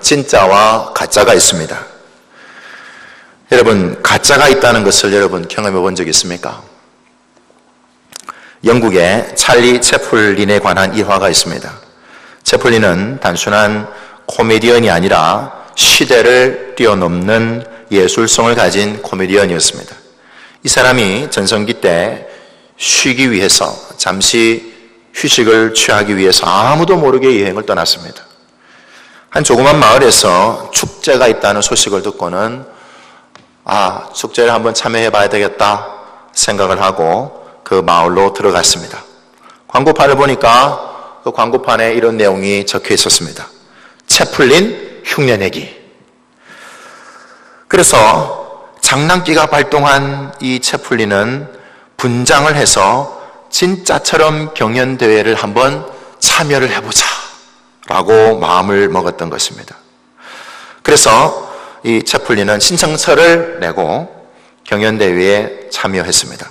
진짜와 가짜가 있습니다. 여러분, 가짜가 있다는 것을 여러분 경험해 본 적 있습니까? 영국의 찰리 채플린에 관한 일화가 있습니다. 채플린은 단순한 코미디언이 아니라 시대를 뛰어넘는 예술성을 가진 코미디언이었습니다. 이 사람이 전성기 때 쉬기 위해서, 잠시 휴식을 취하기 위해서 아무도 모르게 여행을 떠났습니다. 한 조그만 마을에서 축제가 있다는 소식을 듣고는 축제를 한번 참여해 봐야 되겠다 생각을 하고 그 마을로 들어갔습니다. 광고판을 보니까 그 광고판에 이런 내용이 적혀 있었습니다. 채플린 흉내내기. 그래서 장난기가 발동한 이 채플린은 분장을 해서 진짜처럼 경연대회를 한번 참여를 해보자 라고 마음을 먹었던 것입니다. 그래서 이 채플린은 신청서를 내고 경연대회에 참여했습니다.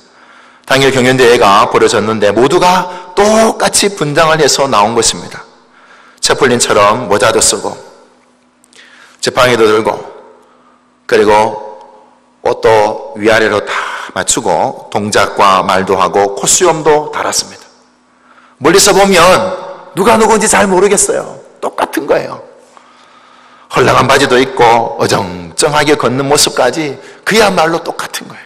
당일 경연대회가 벌어졌는데 모두가 똑같이 분장을 해서 나온 것입니다. 채플린처럼 모자도 쓰고 지팡이도 들고 그리고 옷도 위아래로 다 맞추고 동작과 말도 하고 코스염도 달았습니다. 멀리서 보면 누가 누군지 잘 모르겠어요. 똑같은 거예요. 헐렁한 바지도 입고 어정쩡하게 걷는 모습까지 그야말로 똑같은 거예요.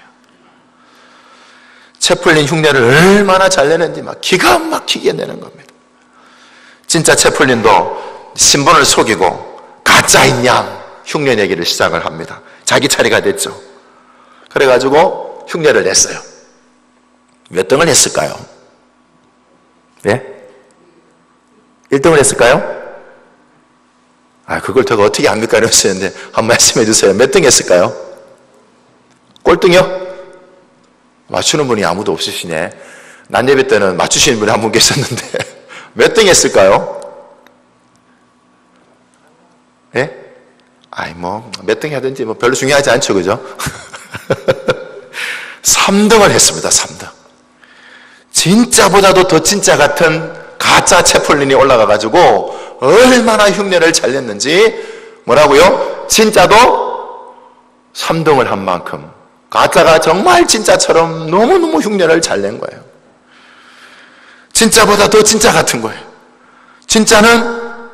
채플린 흉내를 얼마나 잘 내는지 막 기가 막히게 내는 겁니다. 진짜 채플린도 신분을 속이고 가짜인 양 흉내 내기를 시작을 합니다. 자기 차례가 됐죠. 그래가지고 흉내를 냈어요. 몇 등을 했을까요? 예? 1등을 했을까요? 그걸 제가 어떻게 합니까? 이러시는데 한 말씀해 주세요. 몇 등 했을까요? 꼴등이요? 맞추는 분이 아무도 없으시네. 난 예배 때는 맞추시는 분이 한 분 계셨는데 몇 등 했을까요? 예? 몇 등 하든지 별로 중요하지 않죠, 그죠? 3등을 했습니다, 3등. 진짜보다도 더 진짜 같은 가짜 채플린이 올라가가지고 얼마나 흉내를 잘 냈는지, 뭐라고요? 진짜도 3등을 한 만큼 가짜가 정말 진짜처럼 너무너무 흉내를 잘 낸 거예요. 진짜보다 더 진짜 같은 거예요. 진짜는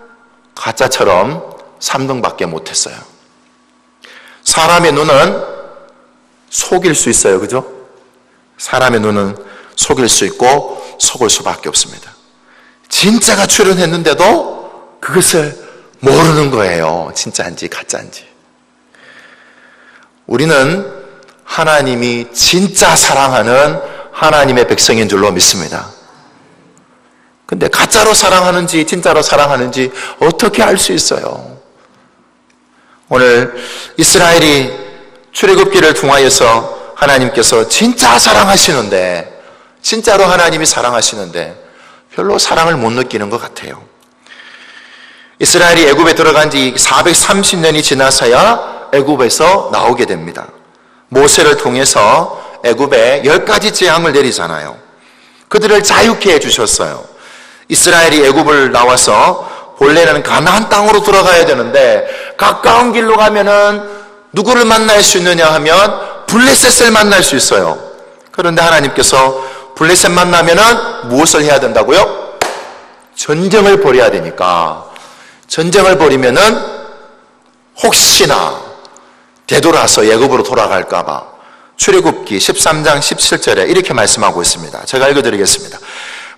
가짜처럼 3등밖에 못했어요. 사람의 눈은 속일 수 있어요, 그죠? 사람의 눈은 속일 수 있고 속을 수밖에 없습니다. 진짜가 출연했는데도 그것을 모르는 거예요. 진짜인지 가짜인지. 우리는 하나님이 진짜 사랑하는 하나님의 백성인 줄로 믿습니다. 근데 가짜로 사랑하는지 진짜로 사랑하는지 어떻게 알 수 있어요? 오늘 이스라엘이 출애굽기를 통하여서 하나님께서 진짜 사랑하시는데, 진짜로 하나님이 사랑하시는데 별로 사랑을 못 느끼는 것 같아요. 이스라엘이 애굽에 들어간 지 430년이 지나서야 애굽에서 나오게 됩니다. 모세를 통해서 애굽에 10가지 재앙을 내리잖아요. 그들을 자유케 해주셨어요. 이스라엘이 애굽을 나와서 본래는 가나안 땅으로 들어가야 되는데 가까운 길로 가면은 누구를 만날 수 있느냐 하면 블레셋을 만날 수 있어요. 그런데 하나님께서 블레셋 만나면은 무엇을 해야 된다고요? 전쟁을 벌여야 되니까, 전쟁을 벌이면은 혹시나 되돌아서 애굽으로 돌아갈까 봐 출애굽기 13장 17절에 이렇게 말씀하고 있습니다. 제가 읽어드리겠습니다.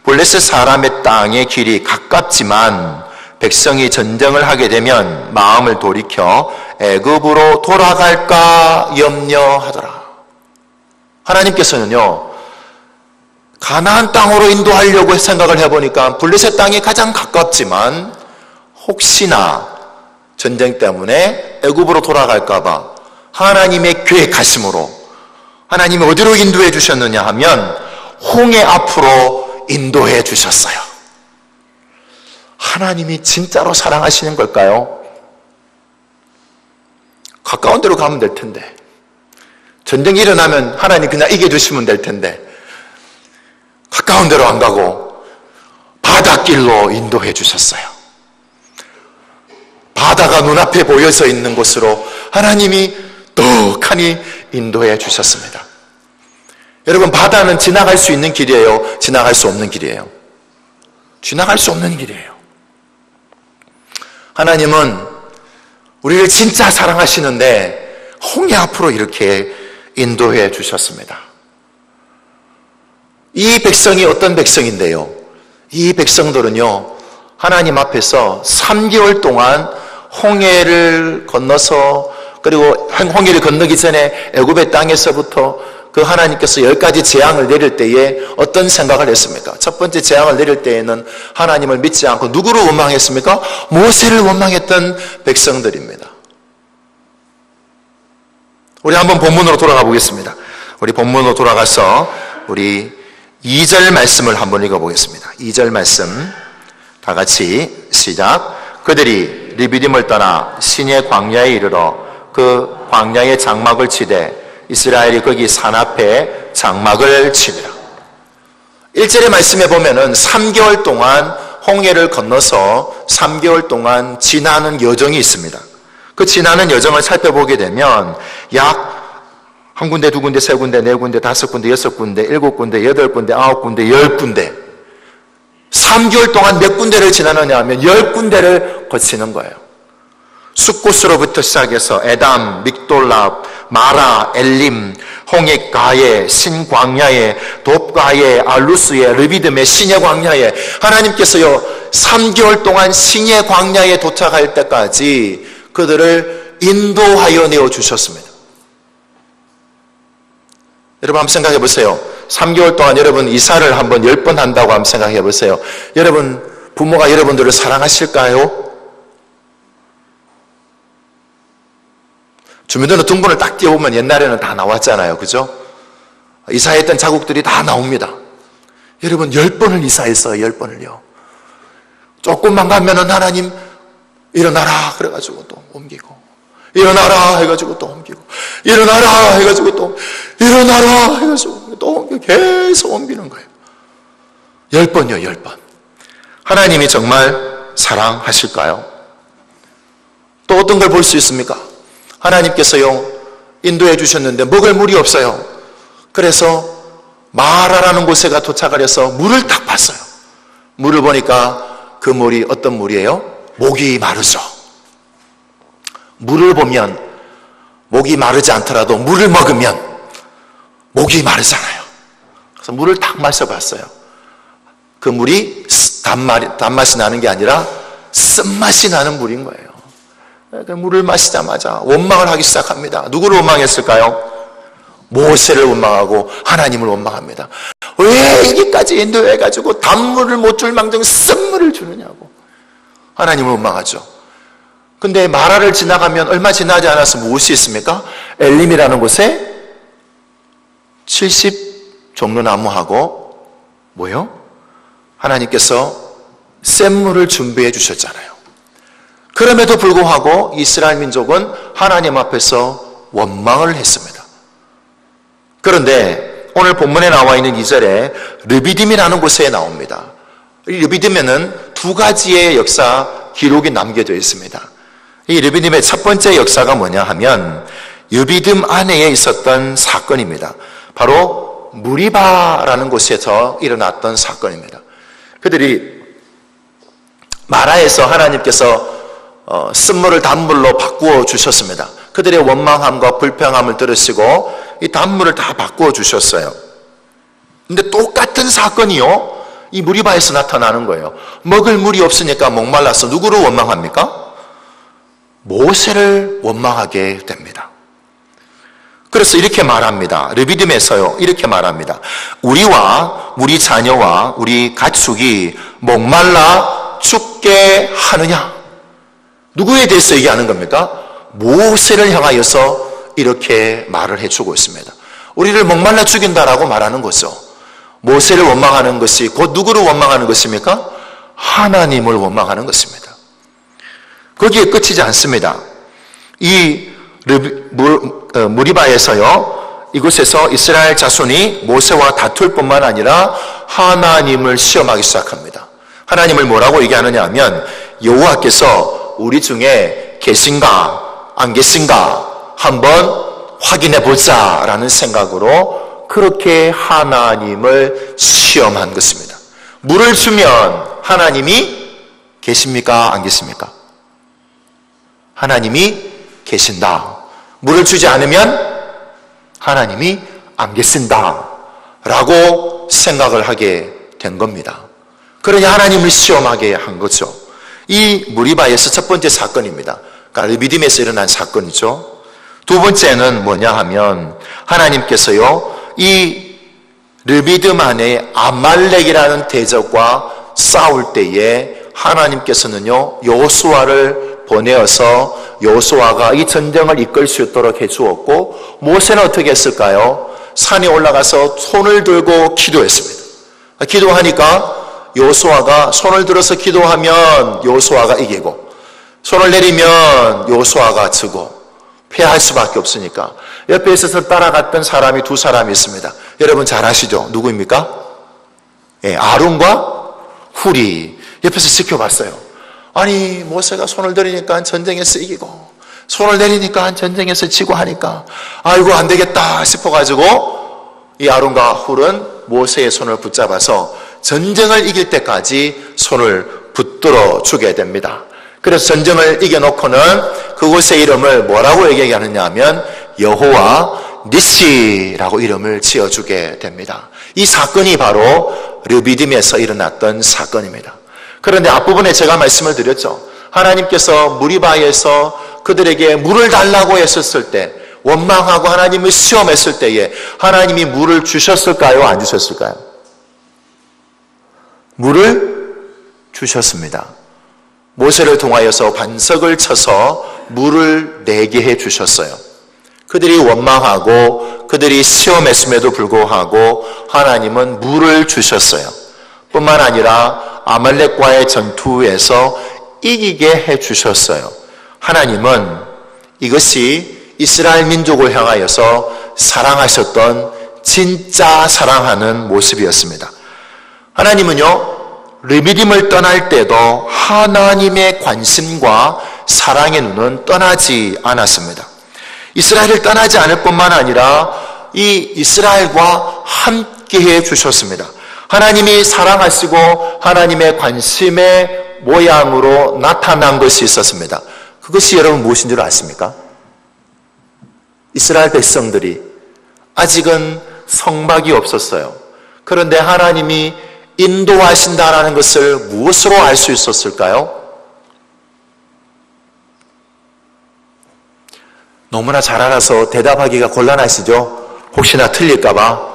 블레셋 사람의 땅의 길이 가깝지만 백성이 전쟁을 하게 되면 마음을 돌이켜 애굽으로 돌아갈까 염려하더라. 하나님께서는요, 가나안 땅으로 인도하려고 생각을 해보니까 블레셋 땅이 가장 가깝지만 혹시나 전쟁 때문에 애굽으로 돌아갈까 봐 하나님의 계획하심으로 하나님이 어디로 인도해 주셨느냐 하면 홍해 앞으로 인도해 주셨어요. 하나님이 진짜로 사랑하시는 걸까요? 가까운 데로 가면 될 텐데, 전쟁이 일어나면 하나님 그냥 이겨주시면 될 텐데 가까운 데로 안 가고 바닷길로 인도해 주셨어요. 바다가 눈앞에 보여져 있는 곳으로 하나님이 떡하니 인도해 주셨습니다. 여러분, 바다는 지나갈 수 있는 길이에요? 지나갈 수 없는 길이에요? 지나갈 수 없는 길이에요. 하나님은 우리를 진짜 사랑하시는데 홍해 앞으로 이렇게 인도해 주셨습니다. 이 백성이 어떤 백성인데요? 이 백성들은요, 하나님 앞에서 3개월 동안 홍해를 건너서, 그리고 홍해를 건너기 전에 애굽의 땅에서부터 그 하나님께서 10가지 재앙을 내릴 때에 어떤 생각을 했습니까? 첫 번째 재앙을 내릴 때에는 하나님을 믿지 않고 누구를 원망했습니까? 모세를 원망했던 백성들입니다. 우리 한번 본문으로 돌아가 보겠습니다. 우리 본문으로 돌아가서 우리 2절 말씀을 한번 읽어보겠습니다. 2절 말씀 다 같이 시작. 그들이 리비딤을 떠나 신의 광야에 이르러 그 광야의 장막을 치되 이스라엘이 거기 산 앞에 장막을 치니라. 1절의 말씀에 보면은 3개월 동안 홍해를 건너서 3개월 동안 지나는 여정이 있습니다. 그 지나는 여정을 살펴보게 되면 약 한 군데, 두 군데, 세 군데, 네 군데, 다섯 군데, 여섯 군데, 일곱 군데, 여덟 군데, 아홉 군데, 10군데. 3개월 동안 몇 군데를 지나느냐 하면 10군데를 거치는 거예요. 숫곳으로부터 시작해서 에담, 믹돌랍, 마라, 엘림, 홍해가에, 신광야에, 돕가에, 알루스에, 르비딤에, 신의 광야에, 하나님께서요 3개월 동안 신의 광야에 도착할 때까지 그들을 인도하여 내어주셨습니다. 여러분 한번 생각해 보세요. 3개월 동안 여러분 이사를 한번 10번 한다고 한번 생각해 보세요. 여러분 부모가 여러분들을 사랑하실까요? 주민등록 등본을 딱 띄워보면 옛날에는 다 나왔잖아요. 그죠? 이사했던 자국들이 다 나옵니다. 여러분 10번을 이사했어요. 10번을요. 조금만 가면은 하나님 일어나라 그래가지고 또 옮기고, 일어나라 해가지고 또 옮기고, 일어나라 해가지고 또 일어나라 해가지고 또 옮기고, 계속 옮기는 거예요. 10번이요. 10번. 하나님이 정말 사랑하실까요? 또 어떤 걸 볼 수 있습니까? 하나님께서요 인도해 주셨는데 먹을 물이 없어요. 그래서 마라라는 곳에가 도착을 해서 물을 딱 봤어요. 물을 보니까 그 물이 어떤 물이에요? 목이 마르죠. 물을 보면 목이 마르지 않더라도 물을 먹으면 목이 마르잖아요. 그래서 물을 딱 마셔봤어요. 그 물이 단맛이 나는 게 아니라 쓴맛이 나는 물인 거예요. 그러니까 물을 마시자마자 원망을 하기 시작합니다. 누구를 원망했을까요? 모세를 원망하고 하나님을 원망합니다. 왜 여기까지 인도해가지고 단물을 못 줄 망정 쓴물을 주느냐고 하나님을 원망하죠. 근데 마라를 지나가면 얼마 지나지 않아서 무엇이 있습니까? 엘림이라는 곳에 70종려나무하고 뭐요? 하나님께서 샘물을 준비해 주셨잖아요. 그럼에도 불구하고 이스라엘 민족은 하나님 앞에서 원망을 했습니다. 그런데 오늘 본문에 나와 있는 2절에 르비딤이라는 곳에 나옵니다. 이 르비딤에는 두 가지의 역사 기록이 남겨져 있습니다. 이 르비딤의 첫 번째 역사가 뭐냐 하면 르비딤 안에 있었던 사건입니다. 바로 무리바라는 곳에서 일어났던 사건입니다. 그들이 마라에서 하나님께서 쓴물을 단물로 바꾸어 주셨습니다. 그들의 원망함과 불평함을 들으시고 이 단물을 다 바꾸어 주셨어요. 근데 똑같은 사건이요 이 무리바에서 나타나는 거예요. 먹을 물이 없으니까 목말라서 누구를 원망합니까? 모세를 원망하게 됩니다. 그래서 이렇게 말합니다. 르비딤에서요 이렇게 말합니다. 우리와 우리 자녀와 우리 가축이 목말라 죽게 하느냐? 누구에 대해서 얘기하는 겁니까? 모세를 향하여서 이렇게 말을 해주고 있습니다. 우리를 목말라 죽인다라고 말하는 거죠. 모세를 원망하는 것이 곧 누구를 원망하는 것입니까? 하나님을 원망하는 것입니다. 거기에 끝이지 않습니다. 이 무리바에서요 이곳에서 이스라엘 자손이 모세와 다툴 뿐만 아니라 하나님을 시험하기 시작합니다. 하나님을 뭐라고 얘기하느냐 하면 여호와께서 우리 중에 계신가 안 계신가 한번 확인해 보자라는 생각으로 그렇게 하나님을 시험한 것입니다. 물을 주면 하나님이 계십니까 안 계십니까? 하나님이 계신다. 물을 주지 않으면 하나님이 안 계신다 라고 생각을 하게 된 겁니다. 그러니 하나님을 시험하게 한 거죠. 이 무리바에서 첫 번째 사건입니다. 그러니까 르비딤에서 일어난 사건이죠. 두 번째는 뭐냐 하면 하나님께서요 이 르비딤 안에 아말렉이라는 대적과 싸울 때에 하나님께서는요 여호수아를 보내어서 여호수아가 이 전쟁을 이끌 수 있도록 해주었고, 모세는 어떻게 했을까요? 산에 올라가서 손을 들고 기도했습니다. 기도하니까 여호수아가 손을 들어서 기도하면 여호수아가 이기고, 손을 내리면 여호수아가 지고 패할 수밖에 없으니까 옆에 있어서 따라갔던 사람이 두 사람이 있습니다. 여러분 잘 아시죠? 누구입니까? 아론과 훌이 옆에서 지켜봤어요. 아니 모세가 손을 들이니까 전쟁에서 이기고 손을 내리니까 전쟁에서 지고 하니까 아이고 안 되겠다 싶어가지고 이 아론과 훌은 모세의 손을 붙잡아서 전쟁을 이길 때까지 손을 붙들어 주게 됩니다. 그래서 전쟁을 이겨놓고는 그곳의 이름을 뭐라고 얘기하느냐 하면 여호와 니시라고 이름을 지어주게 됩니다. 이 사건이 바로 르비딤에서 일어났던 사건입니다. 그런데 앞부분에 제가 말씀을 드렸죠. 하나님께서 무리바에서 그들에게 물을 달라고 했었을 때, 원망하고 하나님을 시험했을 때에 하나님이 물을 주셨을까요? 안 주셨을까요? 물을 주셨습니다. 모세를 통하여서 반석을 쳐서 물을 내게 해 주셨어요. 그들이 원망하고 그들이 시험했음에도 불구하고 하나님은 물을 주셨어요. 뿐만 아니라 아말렉과의 전투에서 이기게 해 주셨어요. 하나님은 이것이 이스라엘 민족을 향하여서 사랑하셨던 진짜 사랑하는 모습이었습니다. 하나님은요 르비딤을 떠날 때도 하나님의 관심과 사랑의 눈은 떠나지 않았습니다. 이스라엘을 떠나지 않을 뿐만 아니라 이 이스라엘과 함께 해 주셨습니다. 하나님이 사랑하시고 하나님의 관심의 모양으로 나타난 것이 있었습니다. 그것이 여러분 무엇인 줄 아십니까? 이스라엘 백성들이 아직은 성막이 없었어요. 그런데 하나님이 인도하신다라는 것을 무엇으로 알 수 있었을까요? 너무나 잘 알아서 대답하기가 곤란하시죠? 혹시나 틀릴까봐.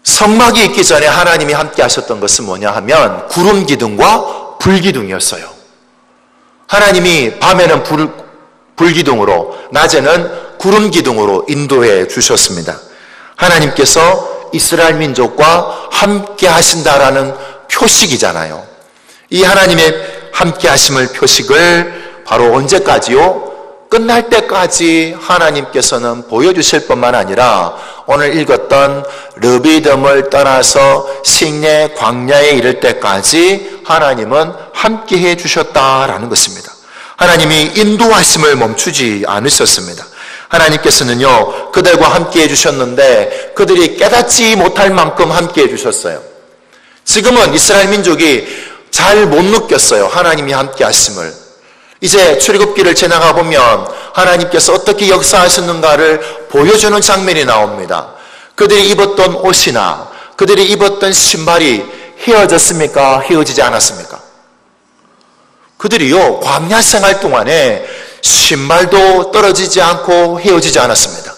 성막이 있기 전에 하나님이 함께 하셨던 것은 뭐냐 하면 구름 기둥과 불 기둥이었어요. 하나님이 밤에는 불 기둥으로, 낮에는 구름 기둥으로 인도해 주셨습니다. 하나님께서 이스라엘 민족과 함께 하신다라는 표식이잖아요. 이 하나님의 함께 하심을 표식을 바로 언제까지요? 끝날 때까지 하나님께서는 보여주실 뿐만 아니라 오늘 읽었던 르비딤을 떠나서 식내 광야에 이를 때까지 하나님은 함께 해 주셨다라는 것입니다. 하나님이 인도하심을 멈추지 않으셨습니다. 하나님께서는요 그들과 함께 해주셨는데 그들이 깨닫지 못할 만큼 함께 해주셨어요. 지금은 이스라엘 민족이 잘 못 느꼈어요. 하나님이 함께 하심을. 이제 출애굽기를 지나가 보면 하나님께서 어떻게 역사하셨는가를 보여주는 장면이 나옵니다. 그들이 입었던 옷이나 그들이 입었던 신발이 헤어졌습니까? 헤어지지 않았습니까? 그들이요 광야 생활 동안에 신발도 떨어지지 않고 헤어지지 않았습니다.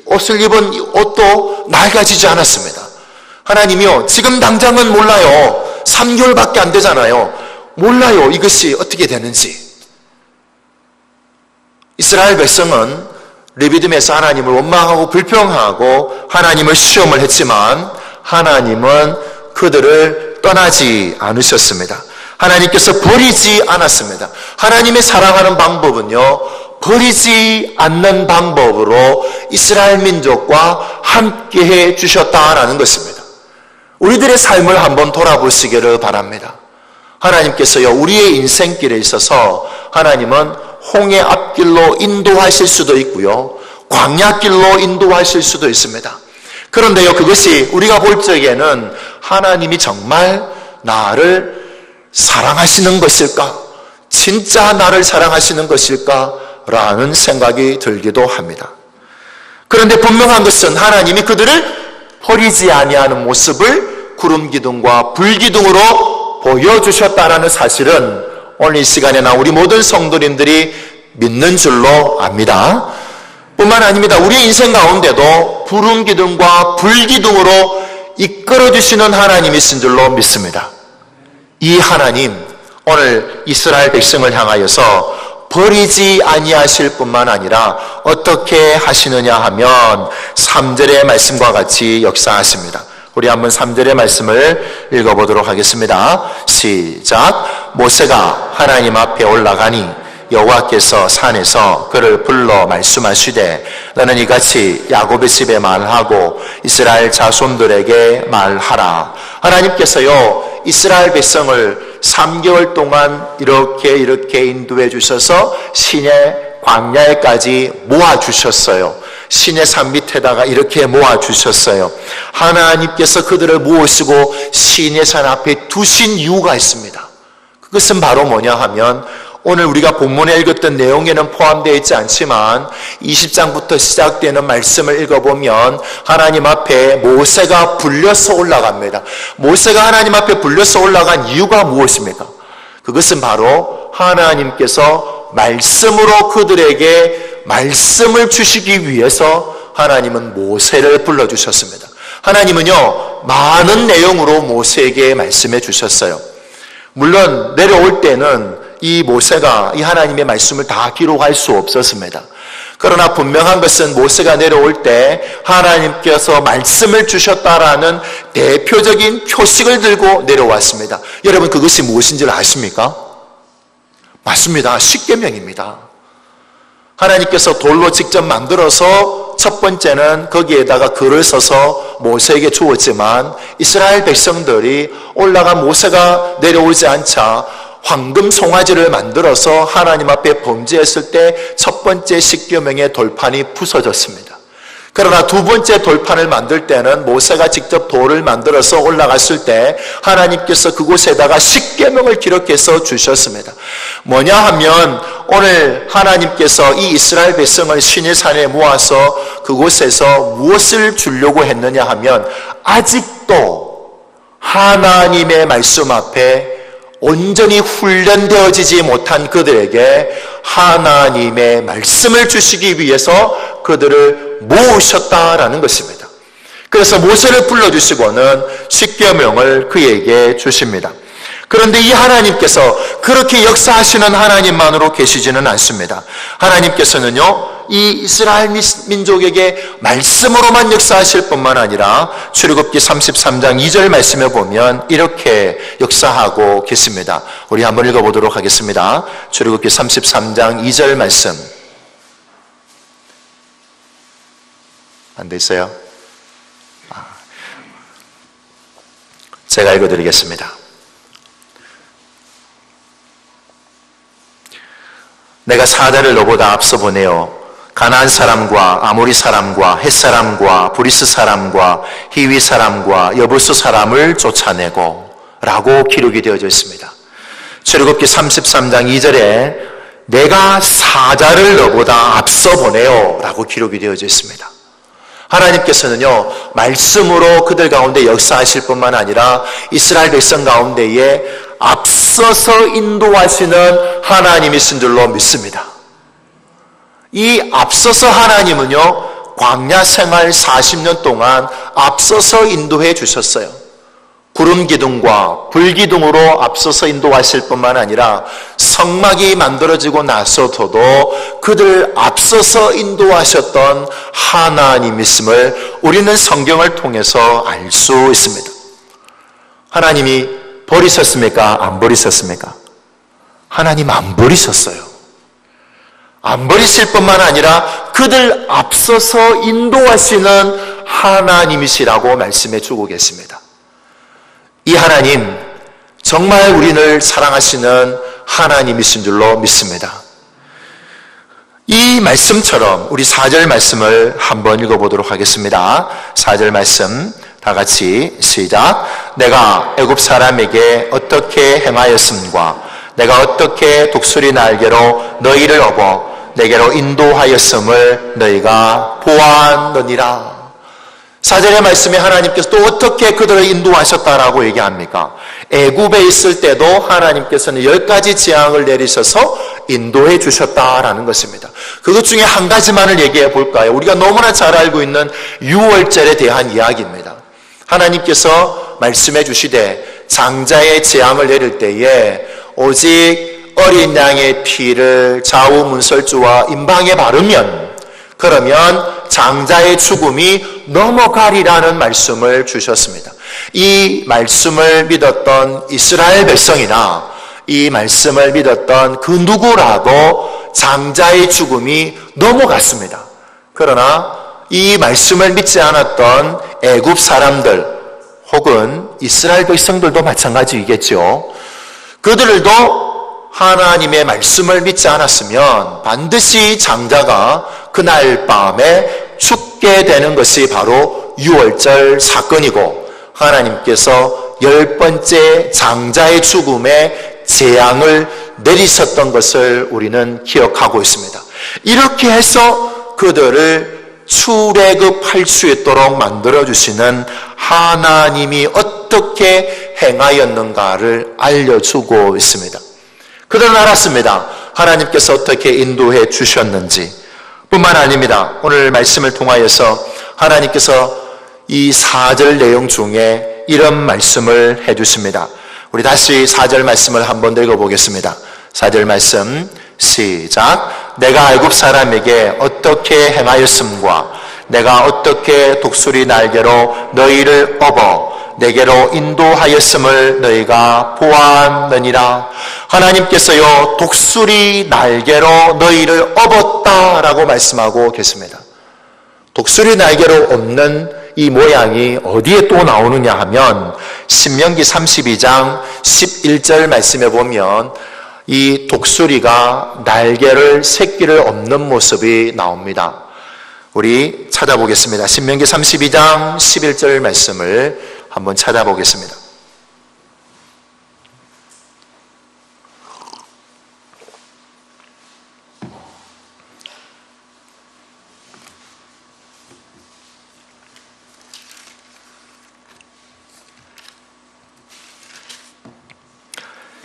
옷을 입은 옷도 낡아지지 않았습니다. 하나님이요 지금 당장은 몰라요. 3개월밖에 안 되잖아요. 몰라요 이것이 어떻게 되는지. 이스라엘 백성은 르비딤에서 하나님을 원망하고 불평하고 하나님을 시험을 했지만 하나님은 그들을 떠나지 않으셨습니다. 하나님께서 버리지 않았습니다. 하나님의 사랑하는 방법은요 버리지 않는 방법으로 이스라엘 민족과 함께 해 주셨다라는 것입니다. 우리들의 삶을 한번 돌아보시기를 바랍니다. 하나님께서요, 우리의 인생길에 있어서 하나님은 홍해 앞길로 인도하실 수도 있고요, 광야길로 인도하실 수도 있습니다. 그런데요, 그것이 우리가 볼 적에는 하나님이 정말 나를 사랑하시는 것일까? 진짜 나를 사랑하시는 것일까? 라는 생각이 들기도 합니다. 그런데 분명한 것은 하나님이 그들을 버리지 아니하는 모습을 구름 기둥과 불 기둥으로 보여주셨다라는 사실은 오늘 이 시간에나 우리 모든 성도님들이 믿는 줄로 압니다. 뿐만 아닙니다. 우리의 인생 가운데도 구름 기둥과 불 기둥으로 이끌어주시는 하나님이신 줄로 믿습니다. 이 하나님, 오늘 이스라엘 백성을 향하여서 버리지 아니하실 뿐만 아니라 어떻게 하시느냐 하면 3절의 말씀과 같이 역사하십니다. 우리 한번 3절의 말씀을 읽어보도록 하겠습니다. 시작. 모세가 하나님 앞에 올라가니 여호와께서 산에서 그를 불러 말씀하시되 너는 이같이 야곱의 집에 말하고 이스라엘 자손들에게 말하라. 하나님께서요, 이스라엘 백성을 3개월 동안 이렇게 인도해 주셔서 신의 광야에까지 모아주셨어요. 신의 산 밑에다가 이렇게 모아주셨어요. 하나님께서 그들을 모으시고 신의 산 앞에 두신 이유가 있습니다. 그것은 바로 뭐냐 하면 오늘 우리가 본문에 읽었던 내용에는 포함되어 있지 않지만 20장부터 시작되는 말씀을 읽어보면 하나님 앞에 모세가 불려서 올라갑니다. 모세가 하나님 앞에 불려서 올라간 이유가 무엇입니까? 그것은 바로 하나님께서 말씀으로 그들에게 말씀을 주시기 위해서 하나님은 모세를 불러주셨습니다. 하나님은요, 많은 내용으로 모세에게 말씀해 주셨어요. 물론 내려올 때는 이 모세가 이 하나님의 말씀을 다 기록할 수 없었습니다. 그러나 분명한 것은 모세가 내려올 때 하나님께서 말씀을 주셨다라는 대표적인 표식을 들고 내려왔습니다. 여러분, 그것이 무엇인지 아십니까? 맞습니다. 십계명입니다. 하나님께서 돌로 직접 만들어서 첫 번째는 거기에다가 글을 써서 모세에게 주었지만 이스라엘 백성들이 올라가 모세가 내려오지 않자 황금 송아지를 만들어서 하나님 앞에 범죄했을 때 첫 번째 십계명의 돌판이 부서졌습니다. 그러나 두 번째 돌판을 만들 때는 모세가 직접 돌을 만들어서 올라갔을 때 하나님께서 그곳에다가 십계명을 기록해서 주셨습니다. 뭐냐 하면 오늘 하나님께서 이 이스라엘 백성을 신의 산에 모아서 그곳에서 무엇을 주려고 했느냐 하면 아직도 하나님의 말씀 앞에 온전히 훈련되어지지 못한 그들에게 하나님의 말씀을 주시기 위해서 그들을 모으셨다라는 것입니다. 그래서 모세를 불러주시고는 십계명을 그에게 주십니다. 그런데 이 하나님께서 그렇게 역사하시는 하나님만으로 계시지는 않습니다. 하나님께서는요, 이 이스라엘 민족에게 말씀으로만 역사하실 뿐만 아니라 출애굽기 33장 2절 말씀에 보면 이렇게 역사하고 계십니다. 우리 한번 읽어보도록 하겠습니다. 출애굽기 33장 2절 말씀. 안 돼 있어요? 제가 읽어드리겠습니다. 내가 사대를 너보다 앞서 보내어 가나안 사람과 아모리 사람과 헷 사람과 브리스 사람과 히위 사람과 여부스 사람을 쫓아내고 라고 기록이 되어져 있습니다. 출애굽기 33장 2절에 내가 사자를 너보다 앞서 보내어 라고 기록이 되어져 있습니다. 하나님께서는요, 말씀으로 그들 가운데 역사하실 뿐만 아니라 이스라엘 백성 가운데에 앞서서 인도하시는 하나님이신 줄로 믿습니다. 이 앞서서 하나님은요, 광야 생활 40년 동안 앞서서 인도해 주셨어요. 구름 기둥과 불 기둥으로 앞서서 인도하실 뿐만 아니라 성막이 만들어지고 나서도 그들 앞서서 인도하셨던 하나님이심을 우리는 성경을 통해서 알 수 있습니다. 하나님이 버리셨습니까? 안 버리셨습니까? 하나님 안 버리셨어요. 안 버리실 뿐만 아니라 그들 앞서서 인도하시는 하나님이시라고 말씀해 주고 계십니다. 이 하나님, 정말 우리를 사랑하시는 하나님이신 줄로 믿습니다. 이 말씀처럼 우리 4절 말씀을 한번 읽어보도록 하겠습니다. 4절 말씀 다 같이 시작. 내가 애굽 사람에게 어떻게 행하였음과 내가 어떻게 독수리 날개로 너희를 업어 내게로 인도하였음을 너희가 보았느니라. 4절의 말씀에 하나님께서 또 어떻게 그들을 인도하셨다라고 얘기합니까? 애굽에 있을 때도 하나님께서는 10가지 재앙을 내리셔서 인도해 주셨다라는 것입니다. 그것 중에 한 가지만을 얘기해 볼까요? 우리가 너무나 잘 알고 있는 유월절에 대한 이야기입니다. 하나님께서 말씀해 주시되 장자의 재앙을 내릴 때에 오직 어린 양의 피를 좌우 문설주와 임방에 바르면 그러면 장자의 죽음이 넘어가리라는 말씀을 주셨습니다. 이 말씀을 믿었던 이스라엘 백성이나 이 말씀을 믿었던 그 누구라도 장자의 죽음이 넘어갔습니다. 그러나 이 말씀을 믿지 않았던 애굽 사람들 혹은 이스라엘 백성들도 마찬가지이겠죠. 그들도 하나님의 말씀을 믿지 않았으면 반드시 장자가 그날 밤에 죽게 되는 것이 바로 유월절 사건이고 하나님께서 10번째 장자의 죽음에 재앙을 내리셨던 것을 우리는 기억하고 있습니다. 이렇게 해서 그들을 출애굽할 수 있도록 만들어주시는 하나님이 어떻게 행하였는가를 알려주고 있습니다. 그들은 알았습니다. 하나님께서 어떻게 인도해 주셨는지 뿐만 아닙니다. 오늘 말씀을 통하여서 하나님께서 이 4절 내용 중에 이런 말씀을 해주십니다. 우리 다시 4절 말씀을 한 번 더 읽어보겠습니다. 4절 말씀 시작. 내가 애굽 사람에게 어떻게 행하였음과 내가 어떻게 독수리 날개로 너희를 업어 내게로 인도하였음을 너희가 보았느니라. 하나님께서요 독수리 날개로 너희를 업었다라고 말씀하고 계십니다. 독수리 날개로 업는 이 모양이 어디에 또 나오느냐 하면 신명기 32장 11절 말씀에 보면 이 독수리가 날개를 새끼를 엎는 모습이 나옵니다. 우리 찾아보겠습니다. 신명기 32장 11절 말씀을 한번 찾아보겠습니다.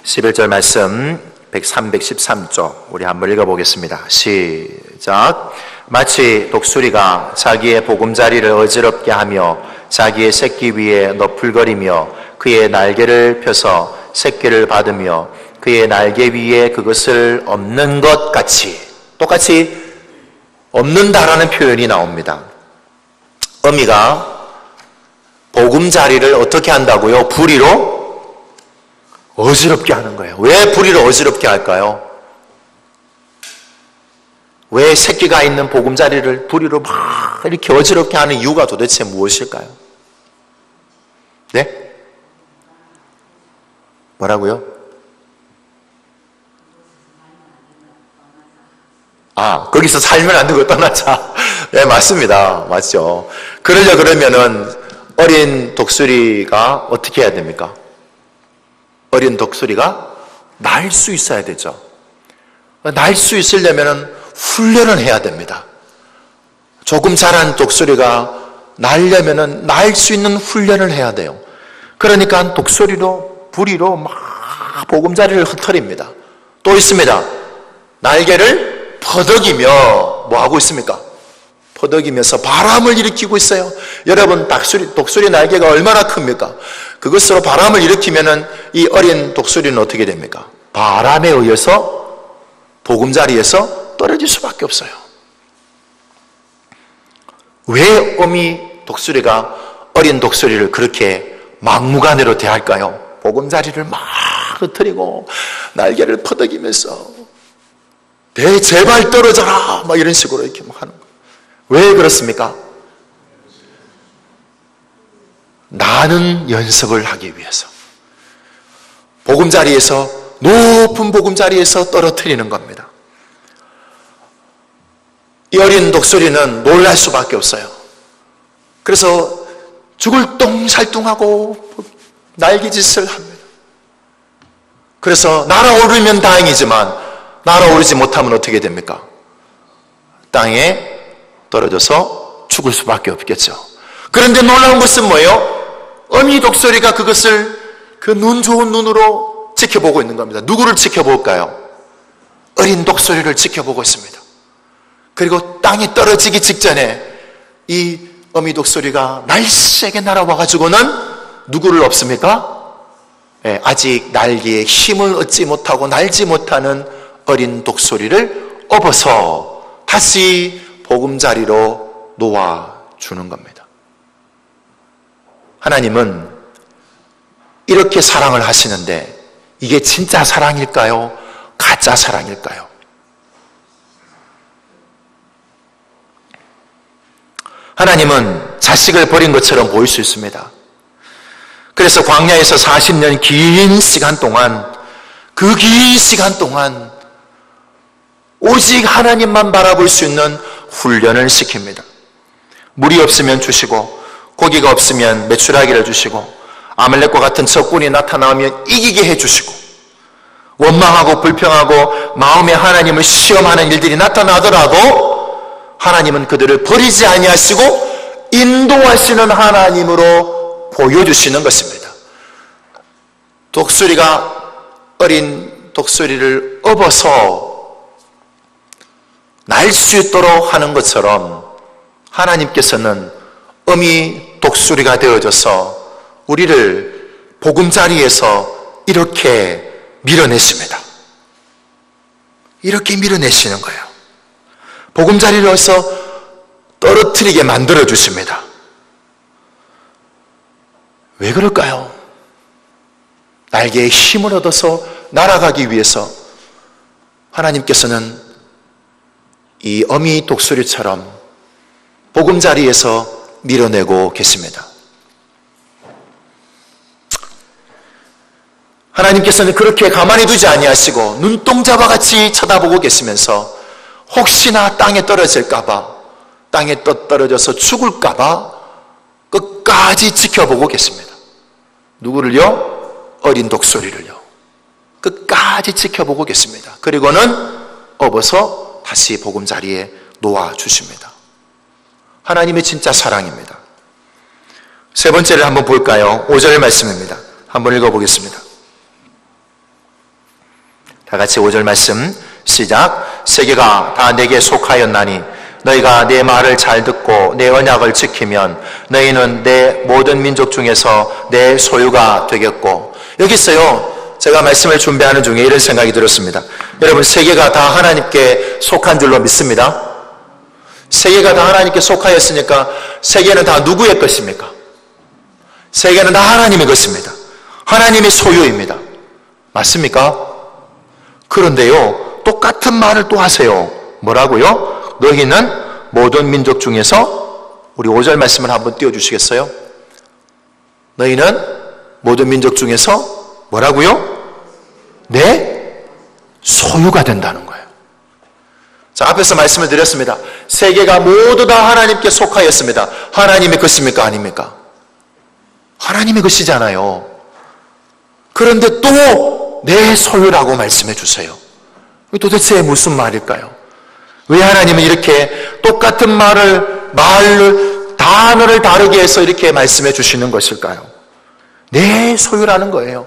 (11절) 말씀 313쪽 우리 한번 읽어보겠습니다. 시작. 마치 독수리가 자기의 보금자리를 어지럽게 하며 자기의 새끼 위에 너풀거리며 그의 날개를 펴서 새끼를 받으며 그의 날개 위에 그것을 엎는 것 같이, 똑같이 엎는다라는 표현이 나옵니다. 어미가 보금자리를 어떻게 한다고요? 부리로 어지럽게 하는 거예요. 왜 부리를 어지럽게 할까요? 왜 새끼가 있는 보금자리를 부리로 막 이렇게 어지럽게 하는 이유가 도대체 무엇일까요? 네? 뭐라고요? 거기서 살면 안 되고 떠나자. 네, 맞습니다. 맞죠. 그러면은 어린 독수리가 어떻게 해야 됩니까? 어린 독수리가 날 수 있어야 되죠. 날 수 있으려면 훈련을 해야 됩니다. 조금 자란 독수리가 날려면 날 수 있는 훈련을 해야 돼요. 그러니까 독수리로 부리로 막 보금자리를 흩어립니다. 또 있습니다. 날개를 퍼덕이며 뭐 하고 있습니까? 퍼덕이면서 바람을 일으키고 있어요. 여러분 독수리 날개가 얼마나 큽니까? 그것으로 바람을 일으키면은 이 어린 독수리는 어떻게 됩니까? 바람에 의해서 보금자리에서 떨어질 수밖에 없어요. 왜 어미 독수리가 어린 독수리를 그렇게 막무가내로 대할까요? 보금자리를 막 흩어리고 날개를 퍼덕이면서 제발 떨어져라 막 이런 식으로 이렇게 막 하는 거예요. 왜 그렇습니까? 나는 연습을 하기 위해서. 보금자리에서, 높은 보금자리에서 떨어뜨리는 겁니다. 이 어린 독수리는 놀랄 수밖에 없어요. 그래서 죽을 똥살뚱하고 날개짓을 합니다. 그래서 날아오르면 다행이지만 날아오르지 못하면 어떻게 됩니까? 땅에 떨어져서 죽을 수밖에 없겠죠. 그런데 놀라운 것은 뭐예요? 어미 독수리가 그것을 그 눈 좋은 눈으로 지켜보고 있는 겁니다. 누구를 지켜볼까요? 어린 독수리를 지켜보고 있습니다. 그리고 땅에 떨어지기 직전에 이 어미 독수리가 날쌔게 날아와가지고는 누구를 업습니까? 아직 날개에 힘을 얻지 못하고 날지 못하는 어린 독수리를 업어서 다시 보금자리로 놓아주는 겁니다. 하나님은 이렇게 사랑을 하시는데 이게 진짜 사랑일까요? 가짜 사랑일까요? 하나님은 자식을 버린 것처럼 보일 수 있습니다. 그래서 광야에서 40년 긴 시간 동안, 그 긴 시간 동안 오직 하나님만 바라볼 수 있는 훈련을 시킵니다. 물이 없으면 주시고 고기가 없으면 메추라기를 주시고 아말렉과 같은 적군이 나타나면 이기게 해주시고 원망하고 불평하고 마음에 하나님을 시험하는 일들이 나타나더라도 하나님은 그들을 버리지 아니하시고 인도하시는 하나님으로 보여주시는 것입니다. 독수리가 어린 독수리를 업어서 날 수 있도록 하는 것처럼 하나님께서는 어미 독수리가 되어져서 우리를 보금자리에서 이렇게 밀어내십니다. 이렇게 밀어내시는 거예요. 보금자리로서 떨어뜨리게 만들어 주십니다. 왜 그럴까요? 날개에 힘을 얻어서 날아가기 위해서 하나님께서는 이 어미 독수리처럼 보금자리에서 밀어내고 계십니다. 하나님께서는 그렇게 가만히 두지 아니하시고 눈동자와 같이 쳐다보고 계시면서 혹시나 땅에 떨어질까봐, 땅에 떨어져서 죽을까봐 끝까지 지켜보고 계십니다. 누구를요? 어린 독수리를요. 끝까지 지켜보고 계십니다. 그리고는 업어서 다시 보금자리에 놓아주십니다. 하나님의 진짜 사랑입니다. 세 번째를 한번 볼까요? 5절 말씀입니다. 한번 읽어보겠습니다. 다 같이 5절 말씀 시작. 세계가 다 내게 속하였나니 너희가 내 말을 잘 듣고 내 언약을 지키면 너희는 내 모든 민족 중에서 내 소유가 되겠고. 여기 있어요. 제가 말씀을 준비하는 중에 이런 생각이 들었습니다. 여러분, 세계가 다 하나님께 속한 줄로 믿습니다. 세계가 다 하나님께 속하였으니까 세계는 다 누구의 것입니까? 세계는 다 하나님의 것입니다. 하나님의 소유입니다. 맞습니까? 그런데요, 똑같은 말을 또 하세요. 뭐라고요? 너희는 모든 민족 중에서, 우리 5절 말씀을 한번 띄워주시겠어요? 너희는 모든 민족 중에서 뭐라고요? 내 소유가 된다는 거예요. 자, 앞에서 말씀을 드렸습니다. 세계가 모두 다 하나님께 속하였습니다. 하나님의 것입니까? 아닙니까? 하나님의 것이잖아요. 그런데 또 내 소유라고 말씀해 주세요. 도대체 무슨 말일까요? 왜 하나님은 이렇게 똑같은 단어를 다르게 해서 이렇게 말씀해 주시는 것일까요? 내 소유라는 거예요.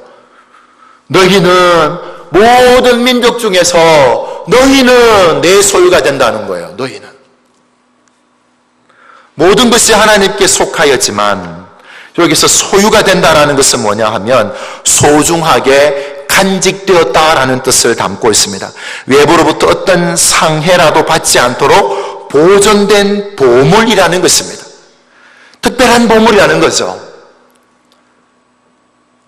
너희는 모든 민족 중에서 너희는 내 소유가 된다는 거예요. 너희는. 모든 것이 하나님께 속하였지만 여기서 소유가 된다는 것은 뭐냐 하면 소중하게 간직되었다라는 뜻을 담고 있습니다. 외부로부터 어떤 상해라도 받지 않도록 보존된 보물이라는 것입니다. 특별한 보물이라는 거죠.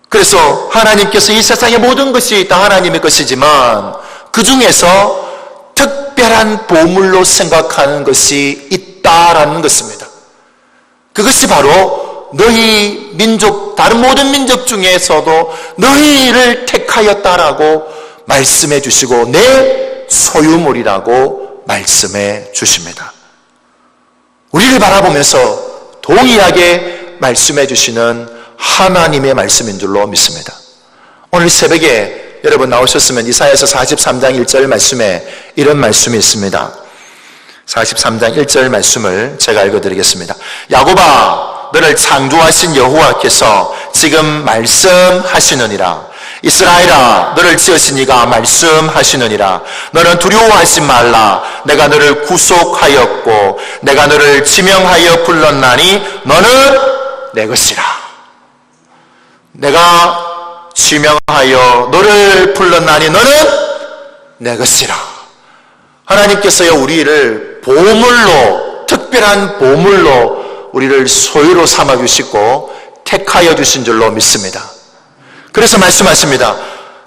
그래서 하나님께서 이 세상의 모든 것이 다 하나님의 것이지만 그 중에서 특별한 보물로 생각하는 것이 있다라는 것입니다. 그것이 바로 너희 민족, 다른 모든 민족 중에서도 너희를 택하였다라고 말씀해 주시고 내 소유물이라고 말씀해 주십니다. 우리를 바라보면서 동일하게 말씀해 주시는 하나님의 말씀인 줄로 믿습니다. 오늘 새벽에 여러분 나오셨으면 이사야서 43장 1절 말씀에 이런 말씀이 있습니다. 43장 1절 말씀을 제가 읽어드리겠습니다. 야곱아, 너를 창조하신 여호와께서 지금 말씀하시느니라. 이스라엘아, 너를 지으신 이가 말씀하시느니라. 너는 두려워하지 말라. 내가 너를 구속하였고 내가 너를 지명하여 불렀나니 너는 내 것이라. 내가 지명하여 너를 불렀나니 너는 내 것이라. 하나님께서요, 우리를 보물로, 특별한 보물로 우리를 소유로 삼아주시고 택하여 주신 줄로 믿습니다. 그래서 말씀하십니다.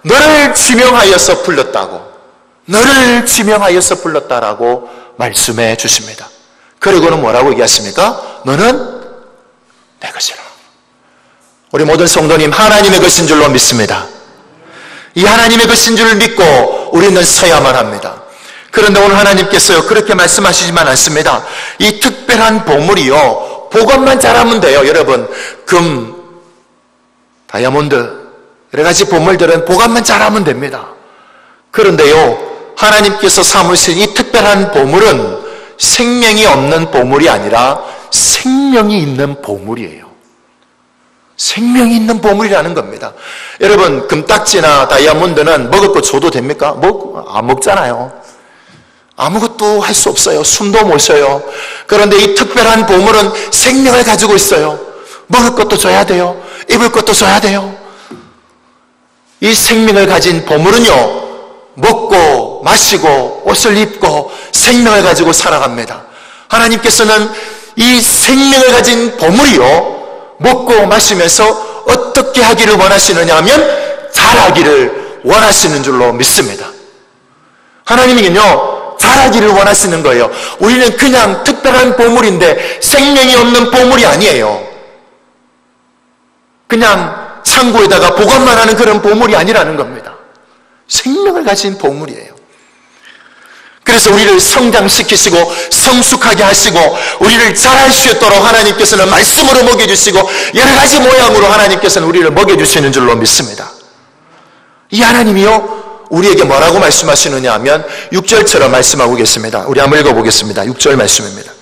너를 지명하여서 불렀다고, 너를 지명하여서 불렀다라고 말씀해 주십니다. 그리고는 뭐라고 얘기하십니까? 너는 내 것이라. 우리 모든 성도님, 하나님의 것인 줄로 믿습니다. 이 하나님의 것인 줄을 믿고 우리는 서야만 합니다. 그런데 오늘 하나님께서요, 그렇게 말씀하시지만 않습니다. 이 특별한 보물이요, 보관만 잘하면 돼요. 여러분, 금, 다이아몬드, 여러 가지 보물들은 보관만 잘하면 됩니다. 그런데요, 하나님께서 삼으신 이 특별한 보물은 생명이 없는 보물이 아니라 생명이 있는 보물이에요. 생명이 있는 보물이라는 겁니다. 여러분, 금딱지나 다이아몬드는 먹을 거 줘도 됩니까? 안 먹잖아요. 아무것도 할 수 없어요. 숨도 못 쉬어요. 그런데 이 특별한 보물은 생명을 가지고 있어요. 먹을 것도 줘야 돼요. 입을 것도 줘야 돼요. 이 생명을 가진 보물은요, 먹고 마시고 옷을 입고 생명을 가지고 살아갑니다. 하나님께서는 이 생명을 가진 보물이요, 먹고 마시면서 어떻게 하기를 원하시느냐 하면 잘하기를 원하시는 줄로 믿습니다. 하나님은요, 잘하기를 원하시는 거예요. 우리는 그냥 특별한 보물인데 생명이 없는 보물이 아니에요. 그냥 창고에다가 보관만 하는 그런 보물이 아니라는 겁니다. 생명을 가진 보물이에요. 그래서 우리를 성장시키시고 성숙하게 하시고 우리를 잘할 수 있도록 하나님께서는 말씀으로 먹여주시고 여러 가지 모양으로 하나님께서는 우리를 먹여주시는 줄로 믿습니다. 이 하나님이요, 우리에게 뭐라고 말씀하시느냐 하면 6절처럼 말씀하고 계십니다. 우리 한번 읽어보겠습니다. 6절 말씀입니다.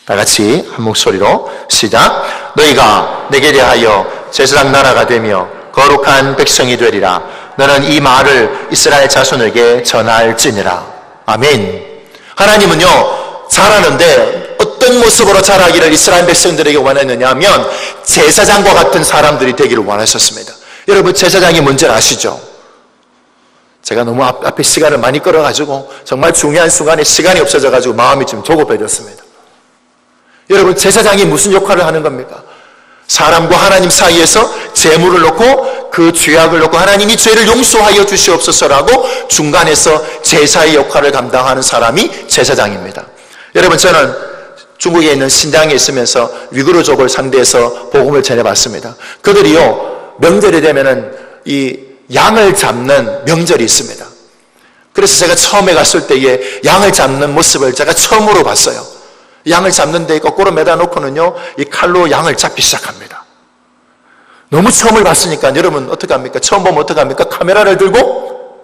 다 같이 한 목소리로 시작. 너희가 내게 대하여 제사장 나라가 되며 거룩한 백성이 되리라. 너는 이 말을 이스라엘 자손에게 전할지니라. 아멘. 하나님은요, 잘하는데 어떤 모습으로 잘하기를 이스라엘 백성들에게 원했느냐 하면 제사장과 같은 사람들이 되기를 원하셨습니다. 여러분, 제사장이 뭔지 아시죠? 제가 너무 앞에 시간을 많이 끌어가지고 정말 중요한 순간에 시간이 없어져가지고 마음이 좀 조급해졌습니다. 여러분, 제사장이 무슨 역할을 하는 겁니까? 사람과 하나님 사이에서 제물을 놓고 그 죄악을 놓고 하나님이 죄를 용서하여 주시옵소서라고 중간에서 제사의 역할을 감당하는 사람이 제사장입니다. 여러분, 저는 중국에 있는 신장에 있으면서 위구르족을 상대해서 복음을 전해봤습니다. 그들이요, 명절이 되면은 이 양을 잡는 명절이 있습니다. 그래서 제가 처음에 갔을 때에 양을 잡는 모습을 제가 처음으로 봤어요. 양을 잡는데 거꾸로 매다 놓고는요, 이 칼로 양을 잡기 시작합니다. 너무 처음을 봤으니까 여러분 어떻게 합니까? 처음 보면 어떻게 합니까? 카메라를 들고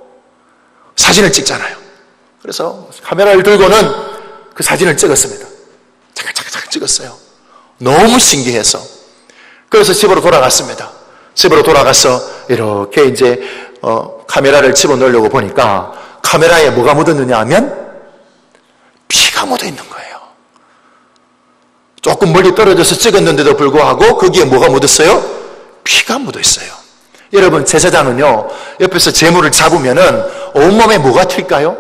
사진을 찍잖아요. 그래서 카메라를 들고는 그 사진을 찍었습니다. 잠깐 찍었어요. 너무 신기해서. 그래서 집으로 돌아갔습니다. 집으로 돌아가서 이렇게 이제 카메라를 집어넣으려고 보니까 카메라에 뭐가 묻었느냐 하면 피가 묻어 있는 거예요. 조금 멀리 떨어져서 찍었는데도 불구하고 거기에 뭐가 묻었어요? 피가 묻어 있어요. 여러분, 제사장은요, 옆에서 제물을 잡으면은 온몸에 뭐가 튈까요?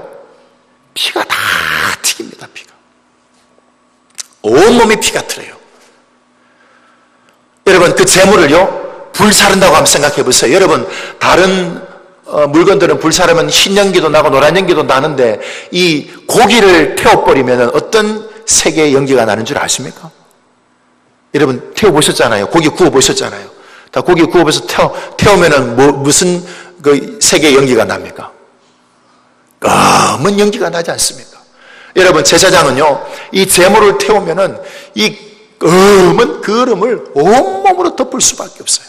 피가 다 튀깁니다. 피가. 온몸에 피가 튀어요. 여러분, 그 제물을요, 불사른다고 한번 생각해 보세요. 여러분, 다른 물건들은 불사르면 흰 연기도 나고 노란 연기도 나는데 이 고기를 태워버리면 어떤 색의 연기가 나는 줄 아십니까? 여러분 태워보셨잖아요. 고기 구워보셨잖아요. 다 고기 구워서 태우면은 무슨 그 색의 연기가 납니까? 검은 연기가 나지 않습니까? 여러분 제사장은요, 이 제물을 태우면은 이 검은 거름을 온몸으로 덮을 수밖에 없어요.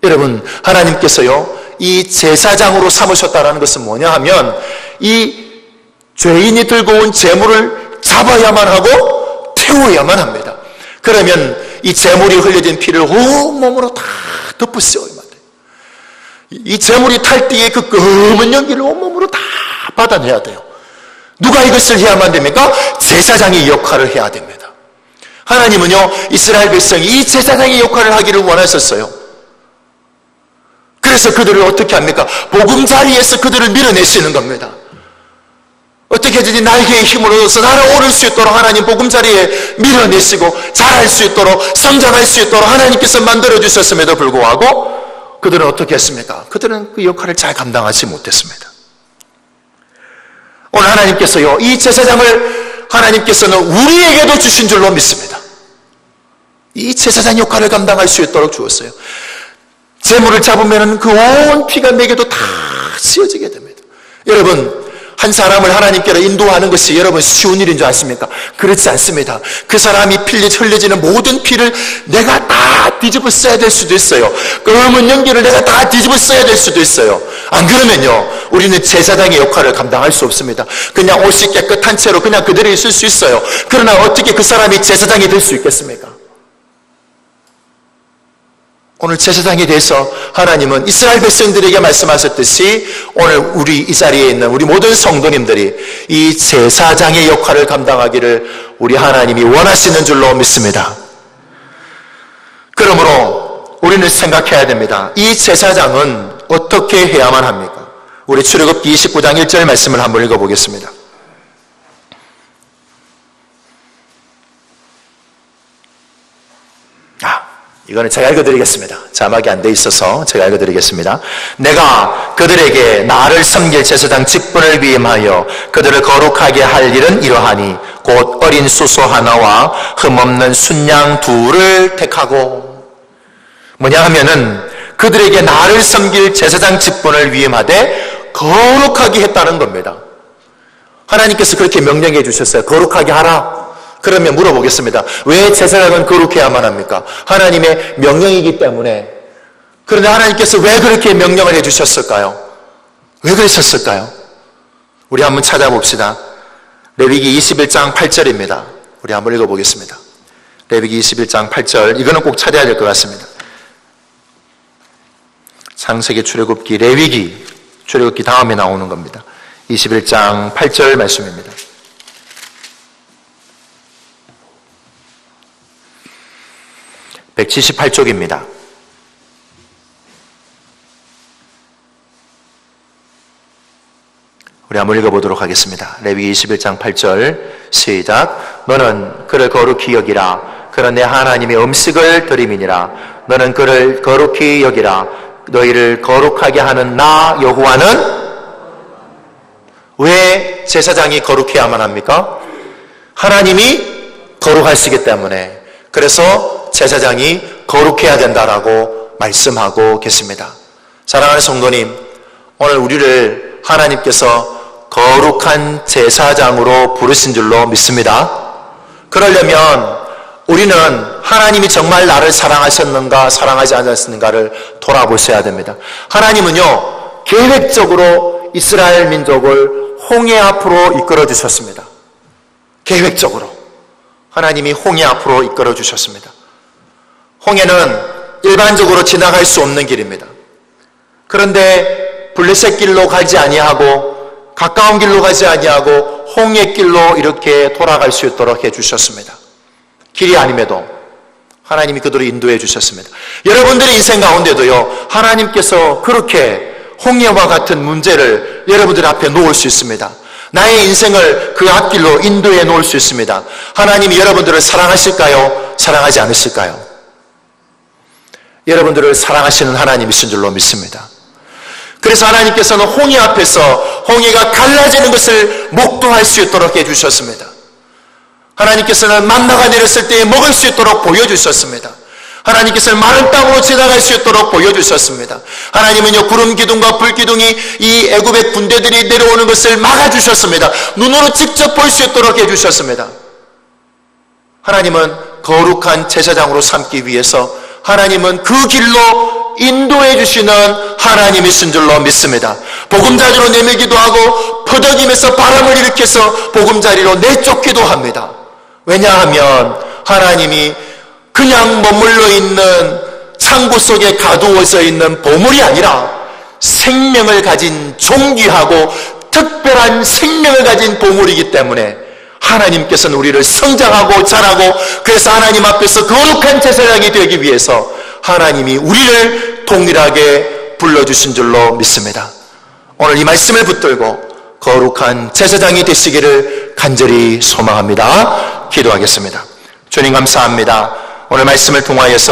여러분, 하나님께서요, 이 제사장으로 삼으셨다는 것은 뭐냐 하면, 이 죄인이 들고 온 제물을 잡아야만 하고 태워야만 합니다. 그러면 이 제물이 흘려진 피를 온몸으로 다 덮어 씌워야만 돼요. 이 제물이 탈 때에 그 검은 연기를 온몸으로 다 받아내야 돼요. 누가 이것을 해야만 됩니까? 제사장이 이 역할을 해야 됩니다. 하나님은요, 이스라엘 백성이 이 제사장의 역할을 하기를 원하셨어요. 그래서 그들을 어떻게 합니까? 보금자리에서 그들을 밀어내시는 겁니다. 어떻게 해야지 날개의 힘을 얻어서 날아오를 수 있도록 하나님 보금자리에 밀어내시고 자랄 수 있도록 성장할 수 있도록 하나님께서 만들어주셨음에도 불구하고 그들은 어떻게 했습니까? 그들은 그 역할을 잘 감당하지 못했습니다. 오늘 하나님께서요, 이 제사장을 하나님께서는 우리에게도 주신 줄로 믿습니다. 이 제사장 역할을 감당할 수 있도록 주었어요. 제물을 잡으면 그 온 피가 내게도 다 씌어지게 됩니다. 여러분, 한 사람을 하나님께로 인도하는 것이 여러분 쉬운 일인 줄 아십니까? 그렇지 않습니다. 그 사람이 흘려지는 모든 피를 내가 다 뒤집어 써야 될 수도 있어요. 검은 연기를 내가 다 뒤집어 써야 될 수도 있어요. 안 그러면요, 우리는 제사장의 역할을 감당할 수 없습니다. 그냥 옷이 깨끗한 채로 그냥 그대로 있을 수 있어요. 그러나 어떻게 그 사람이 제사장이 될 수 있겠습니까? 오늘 제사장에 대해서 하나님은 이스라엘 백성들에게 말씀하셨듯이 오늘 우리 이 자리에 있는 우리 모든 성도님들이 이 제사장의 역할을 감당하기를 우리 하나님이 원하시는 줄로 믿습니다. 그러므로 우리는 생각해야 됩니다. 이 제사장은 어떻게 해야만 합니까? 우리 출애굽기 29장 1절 말씀을 한번 읽어보겠습니다. 이거는 제가 읽어드리겠습니다. 자막이 안 돼 있어서 제가 읽어드리겠습니다. 내가 그들에게 나를 섬길 제사장 직분을 위임하여 그들을 거룩하게 할 일은 이러하니 곧 어린 수소 하나와 흠없는 순양 둘을 택하고, 뭐냐 하면은 그들에게 나를 섬길 제사장 직분을 위임하되 거룩하게 했다는 겁니다. 하나님께서 그렇게 명령해 주셨어요. 거룩하게 하라. 그러면 물어보겠습니다. 왜 제사장은 거룩해야만 합니까? 하나님의 명령이기 때문에. 그런데 하나님께서 왜 그렇게 명령을 해주셨을까요? 왜 그러셨을까요? 우리 한번 찾아봅시다. 레위기 21장 8절입니다. 우리 한번 읽어보겠습니다. 레위기 21장 8절. 이거는 꼭 찾아야 될 것 같습니다. 창세기, 출애굽기, 레위기, 출애굽기 다음에 나오는 겁니다. 21장 8절 말씀입니다. (178쪽입니다) 우리 한번 읽어보도록 하겠습니다. 레위기 21장 8절 시작. 너는 그를 거룩히 여기라. 그는 내 하나님의 음식을 드림이니라. 너는 그를 거룩히 여기라. 너희를 거룩하게 하는 나 여호와는. 왜 제사장이 거룩해야만 합니까? 하나님이 거룩하시기 때문에. 그래서 제사장이 거룩해야 된다라고 말씀하고 계십니다. 사랑하는 성도님, 오늘 우리를 하나님께서 거룩한 제사장으로 부르신 줄로 믿습니다. 그러려면 우리는 하나님이 정말 나를 사랑하셨는가 사랑하지 않았는가를 돌아보셔야 됩니다. 하나님은요, 계획적으로 이스라엘 민족을 홍해 앞으로 이끌어 주셨습니다. 계획적으로 하나님이 홍해 앞으로 이끌어 주셨습니다. 홍해는 일반적으로 지나갈 수 없는 길입니다. 그런데 블레셋 길로 가지 아니하고 가까운 길로 가지 아니하고 홍해 길로 이렇게 돌아갈 수 있도록 해주셨습니다. 길이 아님에도 하나님이 그들을 인도해 주셨습니다. 여러분들의 인생 가운데도요, 하나님께서 그렇게 홍해와 같은 문제를 여러분들 앞에 놓을 수 있습니다. 나의 인생을 그 앞길로 인도해 놓을 수 있습니다. 하나님이 여러분들을 사랑하실까요? 사랑하지 않으실까요? 여러분들을 사랑하시는 하나님이신 줄로 믿습니다. 그래서 하나님께서는 홍해 앞에서 홍해가 갈라지는 것을 목도할 수 있도록 해주셨습니다. 하나님께서는 만나가 내렸을 때 먹을 수 있도록 보여주셨습니다. 하나님께서는 마른 땅으로 지나갈 수 있도록 보여주셨습니다. 하나님은요, 구름 기둥과 불 기둥이 이 애굽의 군대들이 내려오는 것을 막아주셨습니다. 눈으로 직접 볼 수 있도록 해주셨습니다. 하나님은 거룩한 제사장으로 삼기 위해서 하나님은 그 길로 인도해 주시는 하나님이신 줄로 믿습니다. 보금자리로 내밀기도 하고 퍼덕임에서 바람을 일으켜서 보금자리로 내쫓기도 합니다. 왜냐하면 하나님이 그냥 머물러 있는 창고 속에 가두어져 있는 보물이 아니라 생명을 가진 존귀하고 특별한 생명을 가진 보물이기 때문에 하나님께서는 우리를 성장하고 자라고, 그래서 하나님 앞에서 거룩한 제사장이 되기 위해서 하나님이 우리를 동일하게 불러주신 줄로 믿습니다. 오늘 이 말씀을 붙들고 거룩한 제사장이 되시기를 간절히 소망합니다. 기도하겠습니다. 주님 감사합니다. 오늘 말씀을 통하여서